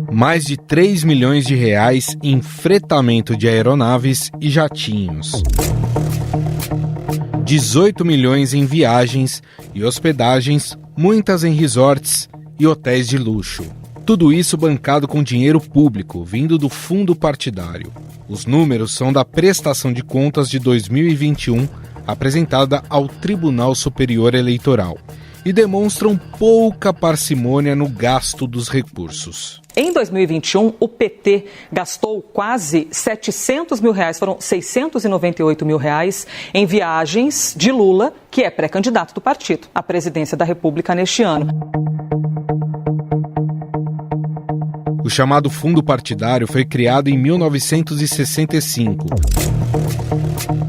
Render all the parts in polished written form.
Mais de 3 milhões de reais em fretamento de aeronaves e jatinhos. 18 milhões em viagens e hospedagens, muitas em resorts e hotéis de luxo. Tudo isso bancado com dinheiro público, vindo do fundo partidário. Os números são da prestação de contas de 2021, apresentada ao Tribunal Superior Eleitoral, e demonstram pouca parcimônia no gasto dos recursos. Em 2021, o PT gastou quase 700 mil reais, foram 698 mil reais, em viagens de Lula, que é pré-candidato do partido à presidência da República neste ano. O chamado fundo partidário foi criado em 1965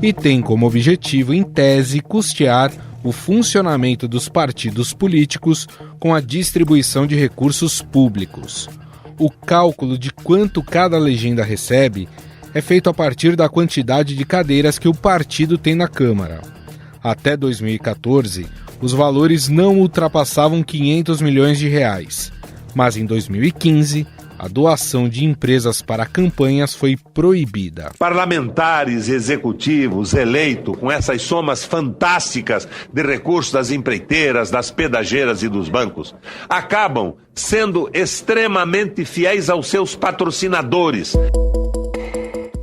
e tem como objetivo, em tese, custear o funcionamento dos partidos políticos com a distribuição de recursos públicos. O cálculo de quanto cada legenda recebe é feito a partir da quantidade de cadeiras que o partido tem na Câmara. Até 2014, os valores não ultrapassavam 500 milhões de reais, mas em 2015, a doação de empresas para campanhas foi proibida. Parlamentares executivos eleitos com essas somas fantásticas de recursos das empreiteiras, das pedageiras e dos bancos, acabam sendo extremamente fiéis aos seus patrocinadores.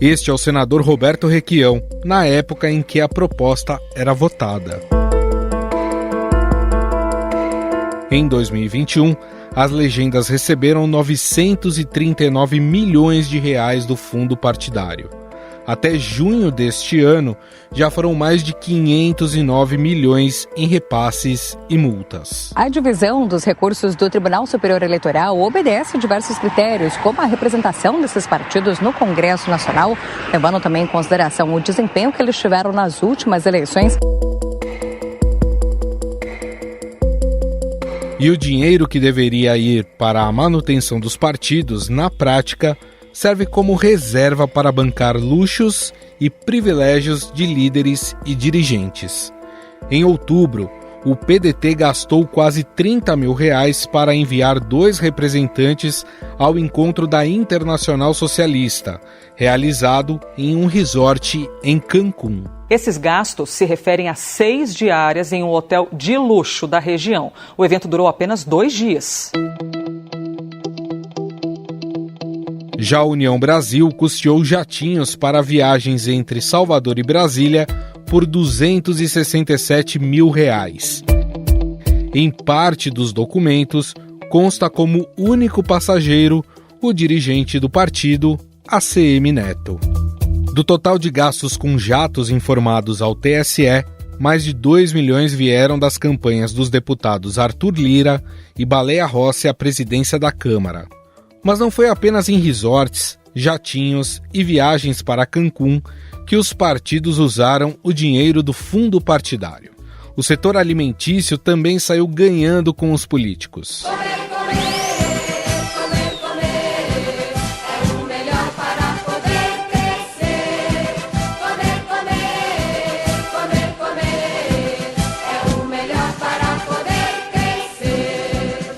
Este é o senador Roberto Requião, na época em que a proposta era votada. Em 2021, as legendas receberam 939 milhões de reais do fundo partidário. Até junho deste ano, já foram mais de 509 milhões em repasses e multas. A divisão dos recursos do Tribunal Superior Eleitoral obedece a diversos critérios, como a representação desses partidos no Congresso Nacional, levando também em consideração o desempenho que eles tiveram nas últimas eleições. E o dinheiro que deveria ir para a manutenção dos partidos, na prática, serve como reserva para bancar luxos e privilégios de líderes e dirigentes. Em outubro, o PDT gastou quase 30 mil reais para enviar 2 representantes ao encontro da Internacional Socialista, realizado em um resort em Cancún. Esses gastos se referem a 6 diárias em um hotel de luxo da região. O evento durou apenas 2 dias. Já a União Brasil custeou jatinhos para viagens entre Salvador e Brasília por 267 mil reais. Em parte dos documentos, consta como único passageiro o dirigente do partido, ACM Neto. Do total de gastos com jatos informados ao TSE, mais de 2 milhões vieram das campanhas dos deputados Arthur Lira e Baleia Rossi à presidência da Câmara. Mas não foi apenas em resorts, jatinhos e viagens para Cancún que os partidos usaram o dinheiro do fundo partidário. O setor alimentício também saiu ganhando com os políticos.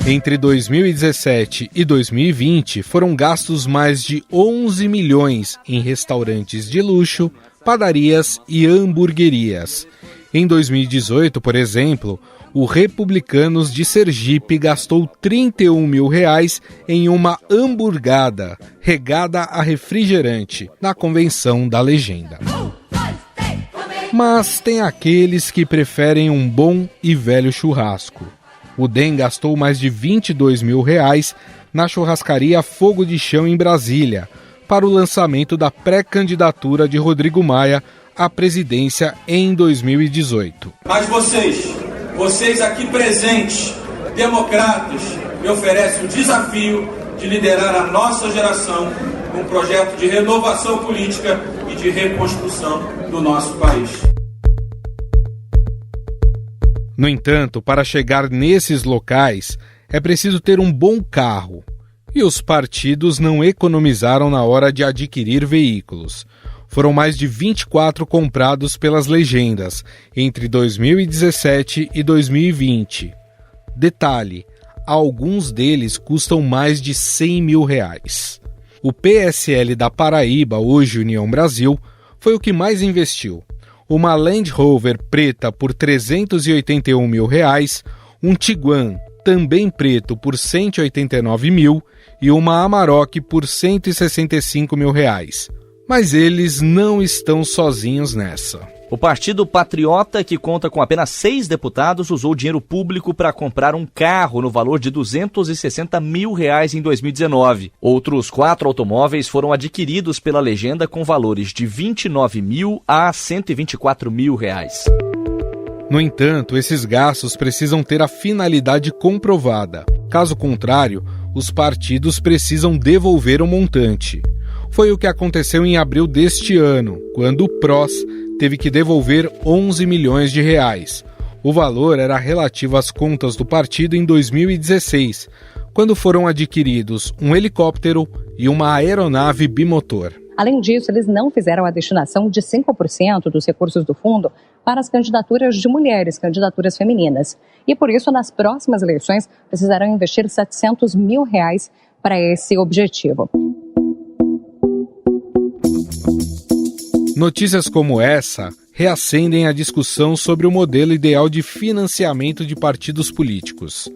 Entre 2017 e 2020, foram gastos mais de 11 milhões em restaurantes de luxo, padarias e hamburguerias. Em 2018, por exemplo, o Republicanos de Sergipe gastou 31 mil reais em uma hamburgada regada a refrigerante na convenção da legenda. Mas tem aqueles que preferem um bom e velho churrasco. O DEM gastou mais de 22 mil reais na churrascaria Fogo de Chão em Brasília, para o lançamento da pré-candidatura de Rodrigo Maia à presidência em 2018. Mas vocês aqui presentes, democratas, me oferecem o desafio de liderar a nossa geração num projeto de renovação política e de reconstrução do nosso país. No entanto, para chegar nesses locais, é preciso ter um bom carro. E os partidos não economizaram na hora de adquirir veículos. Foram mais de 24 comprados pelas legendas entre 2017 e 2020. Detalhe, alguns deles custam mais de R$100 mil. O PSL da Paraíba, hoje União Brasil, foi o que mais investiu. Uma Land Rover preta por R$381 mil, um Tiguan, também preto, por R$189 mil e uma Amarok por R$165 mil. Mas eles não estão sozinhos nessa. O Partido Patriota, que conta com apenas 6 deputados, usou dinheiro público para comprar um carro no valor de R$260 mil em 2019. Outros 4 automóveis foram adquiridos pela legenda com valores de R$29 mil a R$124 mil. No entanto, esses gastos precisam ter a finalidade comprovada. Caso contrário, os partidos precisam devolver o montante. Foi o que aconteceu em abril deste ano, quando o PROS teve que devolver R$11 milhões. O valor era relativo às contas do partido em 2016, quando foram adquiridos um helicóptero e uma aeronave bimotor. Além disso, eles não fizeram a destinação de 5% dos recursos do fundo para as candidaturas de mulheres, candidaturas femininas. E por isso, nas próximas eleições, precisarão investir R$700 mil para esse objetivo. Notícias como essa reacendem a discussão sobre o modelo ideal de financiamento de partidos políticos.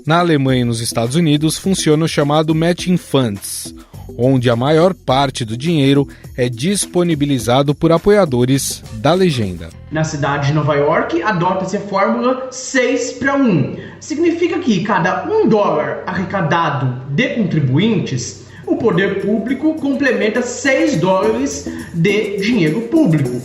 Na Alemanha e nos Estados Unidos funciona o chamado Matching Funds, onde a maior parte do dinheiro é disponibilizado por apoiadores da legenda. Na cidade de Nova York, adota-se a fórmula 6-1. Significa que cada $1 arrecadado de contribuintes, o poder público complementa $6 de dinheiro público.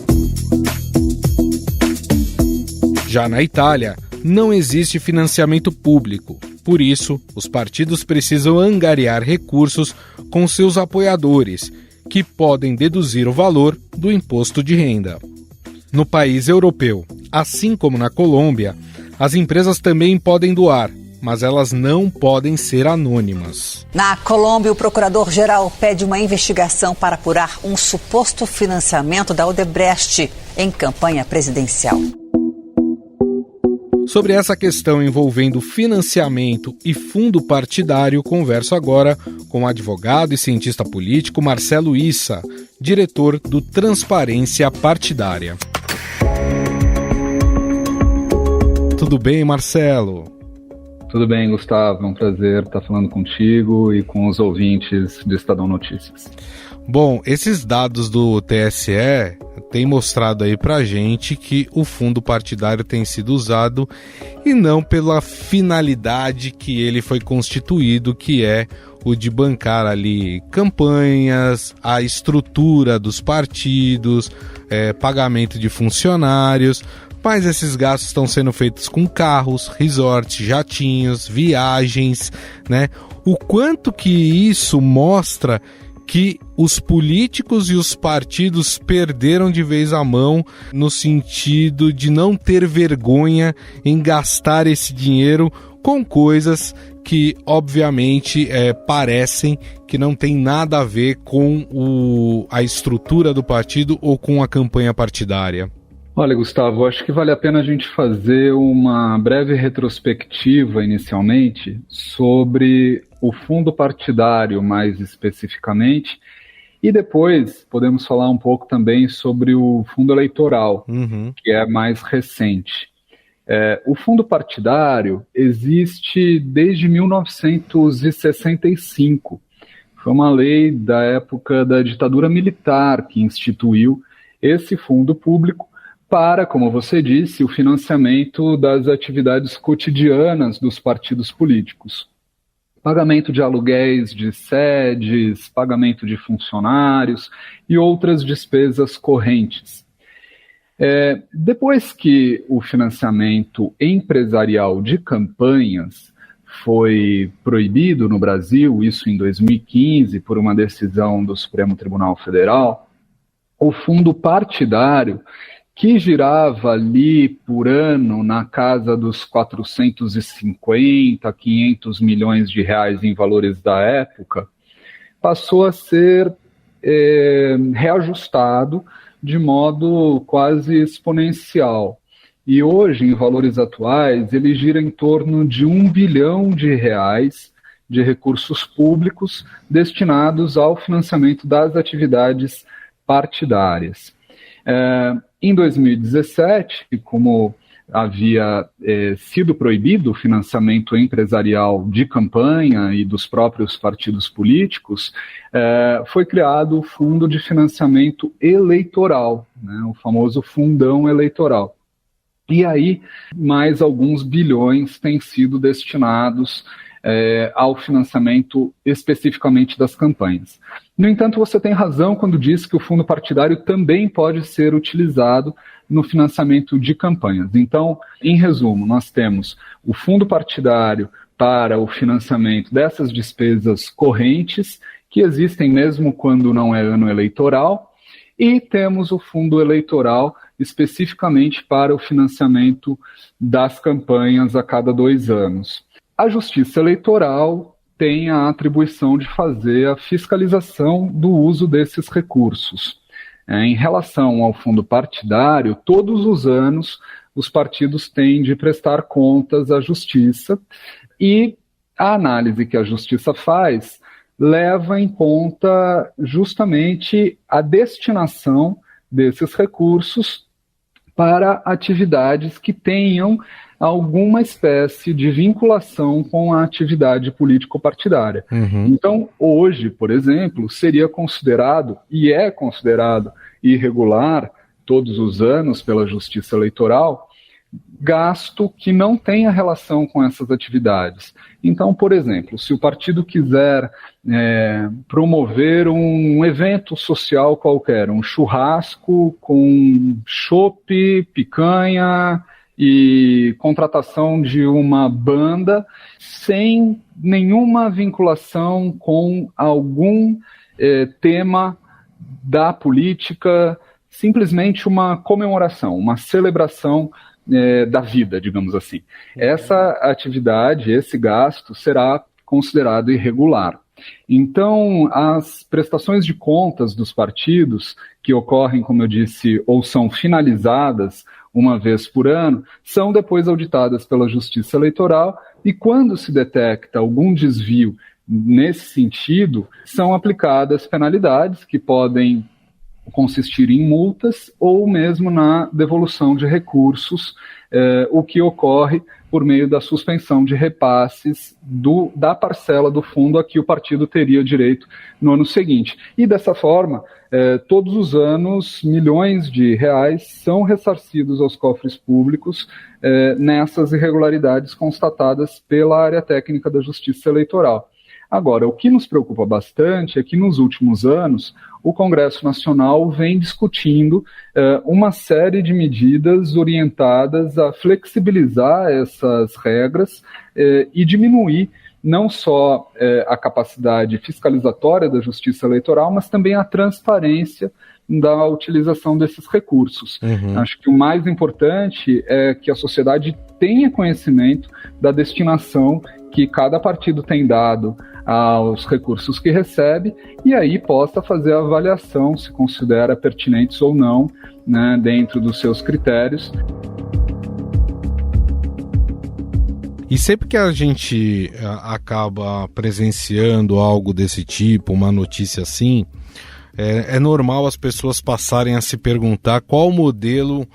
Já na Itália, não existe financiamento público. Por isso, os partidos precisam angariar recursos com seus apoiadores, que podem deduzir o valor do imposto de renda. No país europeu, assim como na Colômbia, as empresas também podem doar, mas elas não podem ser anônimas. Na Colômbia, o procurador-geral pede uma investigação para apurar um suposto financiamento da Odebrecht em campanha presidencial. Sobre essa questão envolvendo financiamento e fundo partidário, converso agora com o advogado e cientista político Marcelo Issa, diretor do Transparência Partidária. Tudo bem, Marcelo? Tudo bem, Gustavo. É um prazer estar falando contigo e com os ouvintes do Estadão Notícias. Bom, esses dados do TSE têm mostrado aí pra gente que o fundo partidário tem sido usado e não pela finalidade que ele foi constituído, que é o de bancar ali campanhas, a estrutura dos partidos, pagamento de funcionários. Mas esses gastos estão sendo feitos com carros, resorts, jatinhos, viagens, né? O quanto que isso mostra que os políticos e os partidos perderam de vez a mão no sentido de não ter vergonha em gastar esse dinheiro com coisas que, obviamente, parecem que não tem nada a ver com a estrutura do partido ou com a campanha partidária. Olha, Gustavo, acho que vale a pena a gente fazer uma breve retrospectiva, inicialmente, sobre o fundo partidário, mais especificamente, e depois podemos falar um pouco também sobre o fundo eleitoral, que é mais recente. O fundo partidário existe desde 1965. Foi uma lei da época da ditadura militar que instituiu esse fundo público para, como você disse, o financiamento das atividades cotidianas dos partidos políticos. Pagamento de aluguéis de sedes, pagamento de funcionários e outras despesas correntes. Depois que o financiamento empresarial de campanhas foi proibido no Brasil, isso em 2015, por uma decisão do Supremo Tribunal Federal, o fundo partidário, que girava ali por ano na casa dos 450, 500 milhões de reais em valores da época, passou a ser reajustado de modo quase exponencial. e hoje, em valores atuais, ele gira em torno de R$1 bilhão de recursos públicos destinados ao financiamento das atividades partidárias. Em 2017, como havia sido proibido o financiamento empresarial de campanha e dos próprios partidos políticos, foi criado o Fundo de Financiamento Eleitoral, né, o famoso Fundão Eleitoral. E aí, mais alguns bilhões têm sido destinados ao financiamento especificamente das campanhas. No entanto, você tem razão quando diz que o fundo partidário também pode ser utilizado no financiamento de campanhas. Então, em resumo, nós temos o fundo partidário para o financiamento dessas despesas correntes, que existem mesmo quando não é ano eleitoral, e temos o fundo eleitoral especificamente para o financiamento das campanhas a cada 2 anos. A Justiça Eleitoral tem a atribuição de fazer a fiscalização do uso desses recursos. Em relação ao fundo partidário, todos os anos os partidos têm de prestar contas à Justiça e a análise que a Justiça faz leva em conta justamente a destinação desses recursos para atividades que tenham alguma espécie de vinculação com a atividade político-partidária. Então, hoje, por exemplo, seria considerado, e é considerado irregular todos os anos pela Justiça Eleitoral, gasto que não tenha relação com essas atividades. Então, por exemplo, se o partido quiser promover um evento social qualquer, um churrasco com chopp, picanha e contratação de uma banda sem nenhuma vinculação com algum tema da política, simplesmente uma comemoração, uma celebração da vida, digamos assim. Essa atividade, esse gasto será considerado irregular. Então, as prestações de contas dos partidos, que ocorrem, como eu disse, ou são finalizadas uma vez por ano, são depois auditadas pela Justiça Eleitoral e, quando se detecta algum desvio nesse sentido, são aplicadas penalidades que podem consistir em multas ou mesmo na devolução de recursos, o que ocorre por meio da suspensão de repasses da parcela do fundo a que o partido teria direito no ano seguinte. E dessa forma, todos os anos, milhões de reais são ressarcidos aos cofres públicos nessas irregularidades constatadas pela área técnica da Justiça Eleitoral. Agora, o que nos preocupa bastante é que nos últimos anos o Congresso Nacional vem discutindo uma série de medidas orientadas a flexibilizar essas regras e diminuir não só a capacidade fiscalizatória da Justiça Eleitoral, mas também a transparência da utilização desses recursos. Acho que o mais importante é que a sociedade tenha conhecimento da destinação que cada partido tem dado aos recursos que recebe e aí possa fazer a avaliação se considera pertinentes ou não, né, dentro dos seus critérios. E sempre que a gente acaba presenciando algo desse tipo, uma notícia assim, é normal as pessoas passarem a se perguntar qual modelo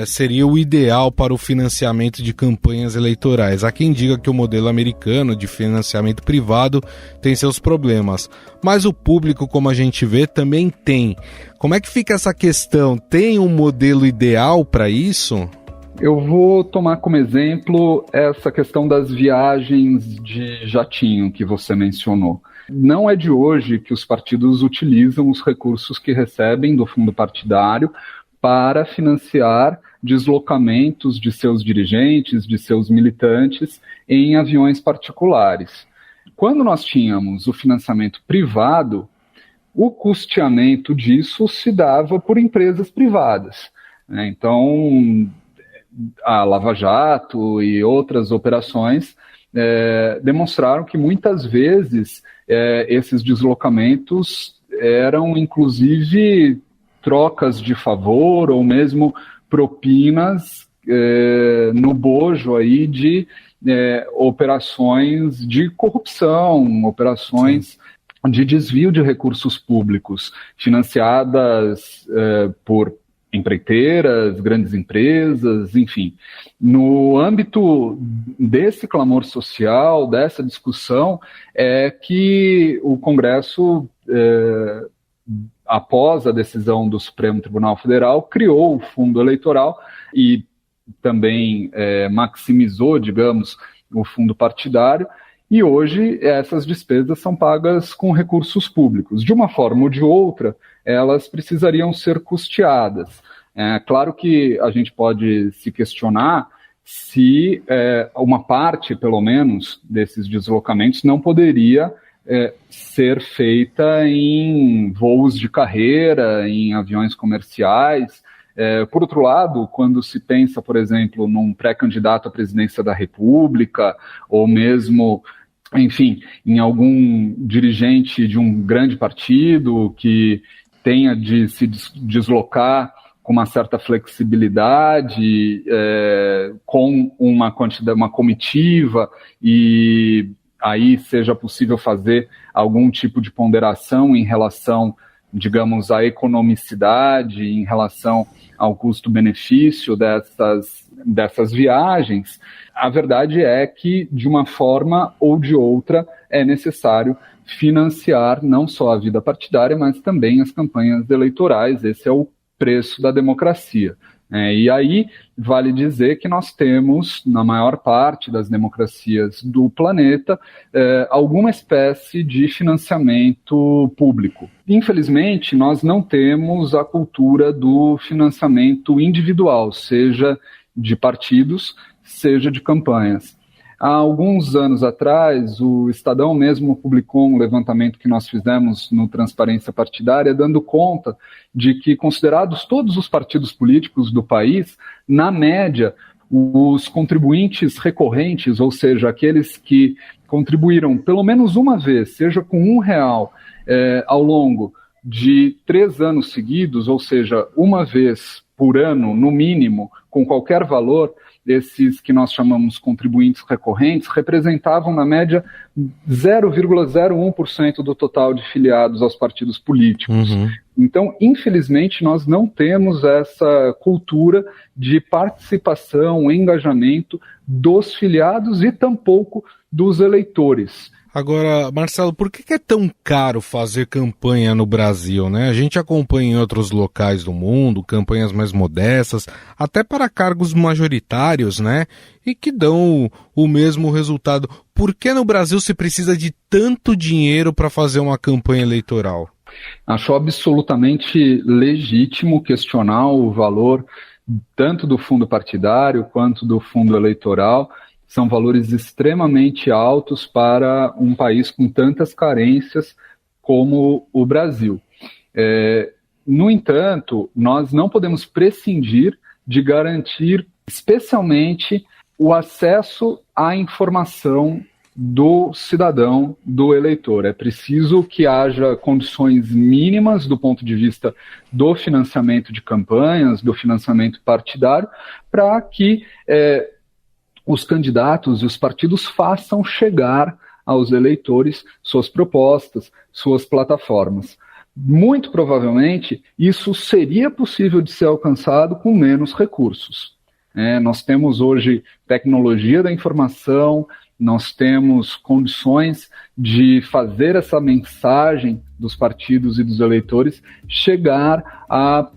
seria o ideal para o financiamento de campanhas eleitorais. Há quem diga que o modelo americano de financiamento privado tem seus problemas, mas o público, como a gente vê, também tem. Como é que fica essa questão? Tem um modelo ideal para isso? Eu vou tomar como exemplo essa questão das viagens de jatinho que você mencionou. Não é de hoje que os partidos utilizam os recursos que recebem do fundo partidário para financiar deslocamentos de seus dirigentes, de seus militantes, em aviões particulares. Quando nós tínhamos o financiamento privado, o custeamento disso se dava por empresas privadas. Então, a Lava Jato e outras operações demonstraram que muitas vezes esses deslocamentos eram, inclusive, trocas de favor ou mesmo propinas no bojo aí de operações de corrupção, operações de desvio de recursos públicos, financiadas por empreiteiras, grandes empresas, enfim. No âmbito desse clamor social, dessa discussão, é que o Congresso, após a decisão do Supremo Tribunal Federal, criou o fundo eleitoral e também maximizou, digamos, o fundo partidário, e hoje essas despesas são pagas com recursos públicos. De uma forma ou de outra, elas precisariam ser custeadas. É claro que a gente pode se questionar se uma parte, pelo menos, desses deslocamentos não poderia ser feita em voos de carreira, em aviões comerciais. Por outro lado, quando se pensa, por exemplo, num pré-candidato à presidência da República, ou mesmo, enfim, em algum dirigente de um grande partido que tenha de se deslocar com uma certa flexibilidade, com uma comitiva, e aí seja possível fazer algum tipo de ponderação em relação, digamos, à economicidade, em relação ao custo-benefício dessas viagens. A verdade é que, de uma forma ou de outra, é necessário financiar não só a vida partidária, mas também as campanhas eleitorais. Esse é o preço da democracia. E aí, vale dizer que nós temos, na maior parte das democracias do planeta, alguma espécie de financiamento público. Infelizmente, nós não temos a cultura do financiamento individual, seja de partidos, seja de campanhas. Há alguns anos atrás, o Estadão mesmo publicou um levantamento que nós fizemos no Transparência Partidária, dando conta de que, considerados todos os partidos políticos do país, na média, os contribuintes recorrentes, ou seja, aqueles que contribuíram pelo menos uma vez, seja com R$1, ao longo de 3 anos seguidos, ou seja, uma vez por ano, no mínimo, com qualquer valor, esses que nós chamamos contribuintes recorrentes, representavam, na média, 0,01% do total de filiados aos partidos políticos. Então, infelizmente, nós não temos essa cultura de participação, engajamento dos filiados e tampouco dos eleitores. Agora, Marcelo, por que é tão caro fazer campanha no Brasil, né? A gente acompanha em outros locais do mundo, campanhas mais modestas, até para cargos majoritários, né? E que dão o mesmo resultado. Por que no Brasil se precisa de tanto dinheiro para fazer uma campanha eleitoral? Acho absolutamente legítimo questionar o valor tanto do fundo partidário quanto do fundo eleitoral. São valores extremamente altos para um país com tantas carências como o Brasil. No entanto, nós não podemos prescindir de garantir, especialmente, o acesso à informação do cidadão, do eleitor. É preciso que haja condições mínimas do ponto de vista do financiamento de campanhas, do financiamento partidário, para que os candidatos e os partidos façam chegar aos eleitores suas propostas, suas plataformas. Muito provavelmente, isso seria possível de ser alcançado com menos recursos. Nós temos hoje tecnologia da informação, nós temos condições de fazer essa mensagem dos partidos e dos eleitores chegar a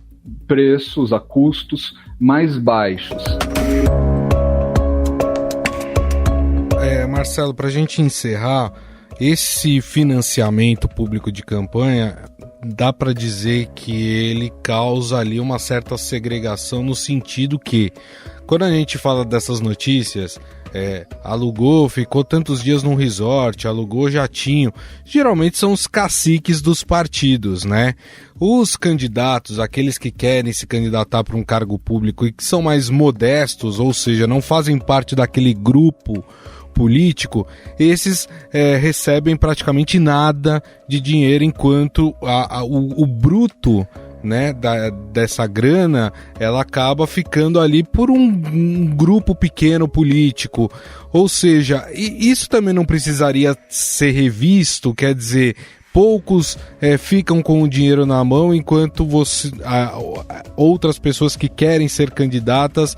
preços, a custos mais baixos. Marcelo, para a gente encerrar, esse financiamento público de campanha, dá para dizer que ele causa ali uma certa segregação no sentido que, quando a gente fala dessas notícias, alugou, ficou tantos dias num resort, alugou jatinho, geralmente são os caciques dos partidos, né? Os candidatos, aqueles que querem se candidatar para um cargo público e que são mais modestos, ou seja, não fazem parte daquele grupo político, esses recebem praticamente nada de dinheiro, enquanto o bruto né, dessa grana, ela acaba ficando ali por um grupo pequeno político. Ou seja, isso também não precisaria ser revisto, quer dizer, poucos ficam com o dinheiro na mão, enquanto outras pessoas que querem ser candidatas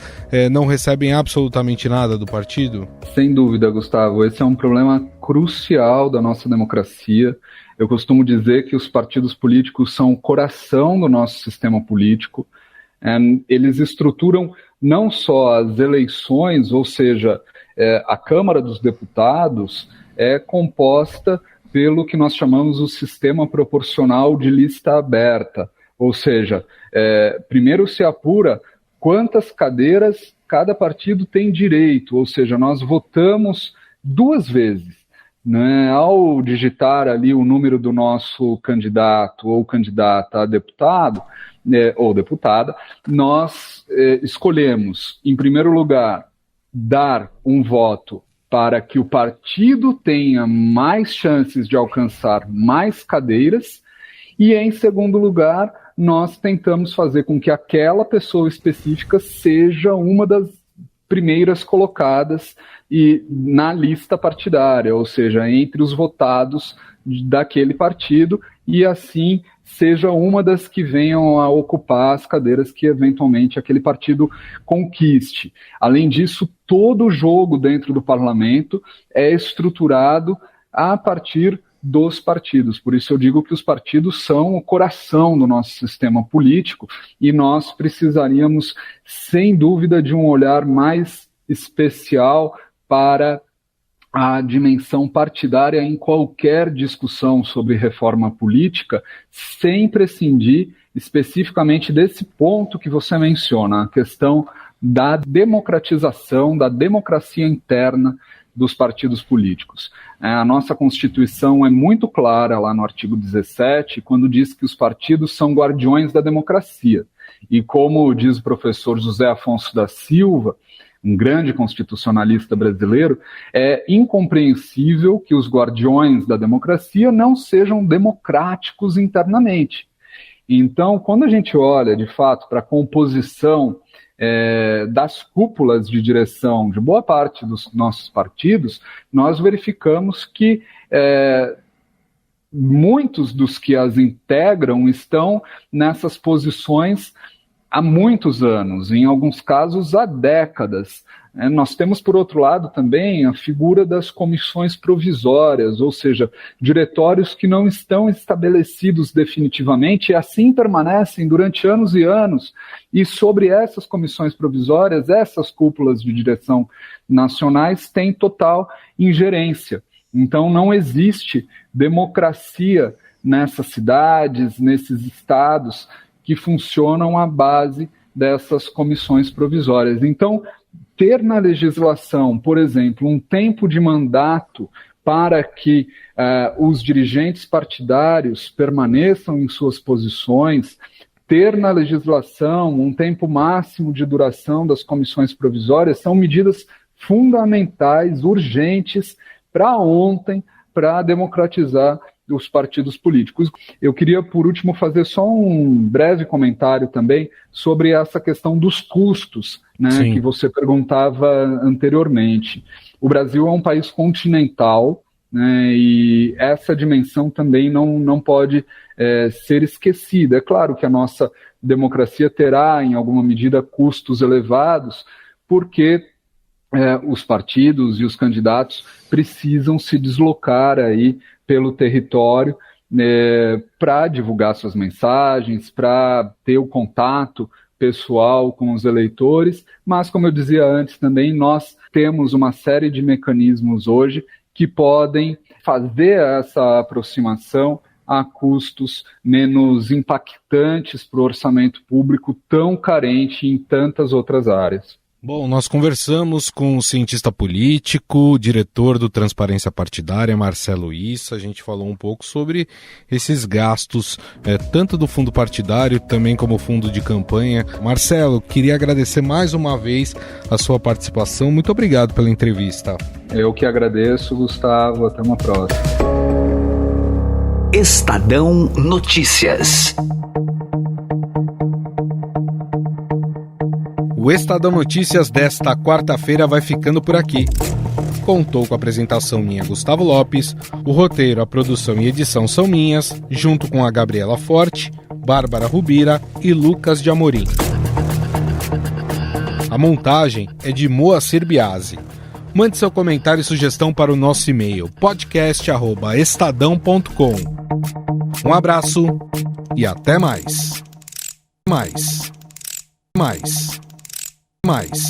não recebem absolutamente nada do partido? Sem dúvida, Gustavo. Esse é um problema crucial da nossa democracia. Eu costumo dizer que os partidos políticos são o coração do nosso sistema político. Eles estruturam não só as eleições, ou seja, a Câmara dos Deputados é composta pelo que nós chamamos o sistema proporcional de lista aberta, ou seja, primeiro se apura quantas cadeiras cada partido tem direito, ou seja, nós votamos 2 vezes, né? Ao digitar ali o número do nosso candidato ou candidata a deputado ou deputada, nós escolhemos, em primeiro lugar, dar um voto para que o partido tenha mais chances de alcançar mais cadeiras, e, em segundo lugar, nós tentamos fazer com que aquela pessoa específica seja uma das primeiras colocadas na lista partidária, ou seja, entre os votados daquele partido, e assim seja uma das que venham a ocupar as cadeiras que eventualmente aquele partido conquiste. Além disso, todo o jogo dentro do parlamento é estruturado a partir dos partidos. Por isso eu digo que os partidos são o coração do nosso sistema político, e nós precisaríamos, sem dúvida, de um olhar mais especial para a dimensão partidária em qualquer discussão sobre reforma política, sem prescindir especificamente desse ponto que você menciona, a questão da democratização, da democracia interna dos partidos políticos. A nossa Constituição é muito clara lá no artigo 17, quando diz que os partidos são guardiões da democracia. E como diz o professor José Afonso da Silva, um grande constitucionalista brasileiro, é incompreensível que os guardiões da democracia não sejam democráticos internamente. Então, quando a gente olha, de fato, para a composição das cúpulas de direção de boa parte dos nossos partidos, nós verificamos que muitos dos que as integram estão nessas posições há muitos anos, em alguns casos há décadas. Nós temos, por outro lado, também a figura das comissões provisórias, ou seja, diretórios que não estão estabelecidos definitivamente e assim permanecem durante anos e anos. E sobre essas comissões provisórias, essas cúpulas de direção nacionais têm total ingerência. Então não existe democracia nessas cidades, nesses estados que funcionam à base dessas comissões provisórias. Então, ter na legislação, por exemplo, um tempo de mandato para que os dirigentes partidários permaneçam em suas posições, ter na legislação um tempo máximo de duração das comissões provisórias, são medidas fundamentais, urgentes, para ontem, para democratizar os partidos políticos. Eu queria, por último, fazer só um breve comentário também sobre essa questão dos custos, né, que você perguntava anteriormente. O Brasil é um país continental, né, e essa dimensão também não pode ser esquecida. É claro que a nossa democracia terá, em alguma medida, custos elevados, porque os partidos e os candidatos precisam se deslocar aí pelo território para divulgar suas mensagens, para ter o contato pessoal com os eleitores, mas, como eu dizia antes também, nós temos uma série de mecanismos hoje que podem fazer essa aproximação a custos menos impactantes para o orçamento público tão carente em tantas outras áreas. Bom, nós conversamos com o cientista político, diretor do Transparência Partidária, Marcelo Issa. A gente falou um pouco sobre esses gastos, tanto do fundo partidário, também como fundo de campanha. Marcelo, queria agradecer mais uma vez a sua participação. Muito obrigado pela entrevista. Eu que agradeço, Gustavo. Até uma próxima. Estadão Notícias. O Estadão Notícias desta quarta-feira vai ficando por aqui. Contou com a apresentação minha, Gustavo Lopes, o roteiro, a produção e edição são minhas, junto com a Gabriela Forte, Bárbara Rubira e Lucas de Amorim. A montagem é de Moacir Biasi. Mande seu comentário e sugestão para o nosso e-mail podcast@estadão.com. Um abraço e até mais. Mais.